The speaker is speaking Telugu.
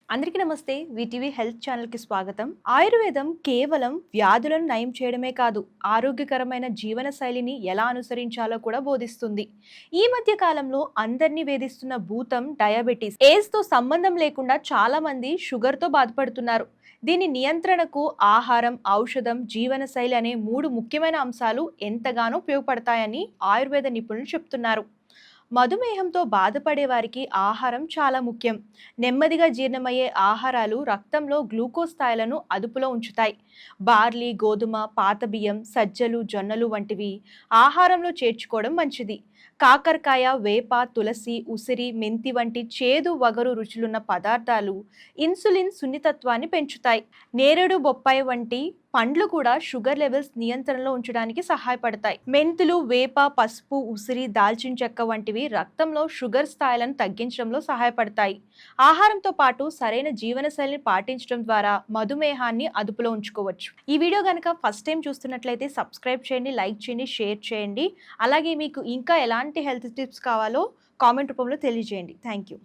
అందరికీ నమస్తే. వీటీవీ హెల్త్ ఛానల్‌కి స్వాగతం. ఆయుర్వేదం కేవలం వ్యాధులను నయం చేయడమే కాదు, ఆరోగ్యకరమైన జీవన శైలిని ఎలా అనుసరించాలో కూడా బోధిస్తుంది. ఈ మధ్య కాలంలో అందరినీ వేధిస్తున్న భూతం డయాబెటీస్. ఏజ్‌తో సంబంధం లేకుండా చాలా మంది షుగర్‌తో బాధపడుతున్నారు. దీని నియంత్రణకు ఆహారం, ఔషధం, జీవనశైలి అనే 3 ముఖ్యమైన అంశాలు ఎంతగానో ఉపయోగపడతాయని ఆయుర్వేద నిపుణులు చెప్తున్నారు. మధుమేహంతో బాధపడే వారికి ఆహారం చాలా ముఖ్యం. నెమ్మదిగా జీర్ణమయ్యే ఆహారాలు రక్తంలో గ్లూకోజ్ స్థాయిలను అదుపులో ఉంచుతాయి. బార్లీ, గోధుమ, పాత బియ్యం, సజ్జలు, జొన్నలు వంటివి ఆహారంలో చేర్చుకోవడం మంచిది. కాకరకాయ, వేప, తులసి, ఉసిరి, మెంతి వంటి చేదు, వగరు రుచులున్న పదార్థాలు ఇన్సులిన్ సున్నితత్వాన్ని పెంచుతాయి. నేరేడు, బొప్పాయి వంటి పండ్లు కూడా షుగర్ లెవెల్స్ నియంత్రణలో ఉంచడానికి సహాయపడతాయి. మెంతులు, వేప, పసుపు, ఉసిరి, దాల్చిన చెక్క వంటివి రక్తంలో షుగర్ స్థాయిలను తగ్గించడంలో సహాయపడతాయి. ఆహారంతో పాటు సరైన జీవనశైలిని పాటించడం ద్వారా మధుమేహాన్ని అదుపులో ఉంచుకోవచ్చు. ఈ వీడియో కనుక ఫస్ట్ టైం చూస్తున్నట్లయితే సబ్స్క్రైబ్ చేయండి, లైక్ చేయండి, షేర్ చేయండి. అలాగే మీకు ఇంకా ఎలాంటి హెల్త్ టిప్స్ కావాలో కామెంట్ రూపంలో తెలియజేయండి. Thank you.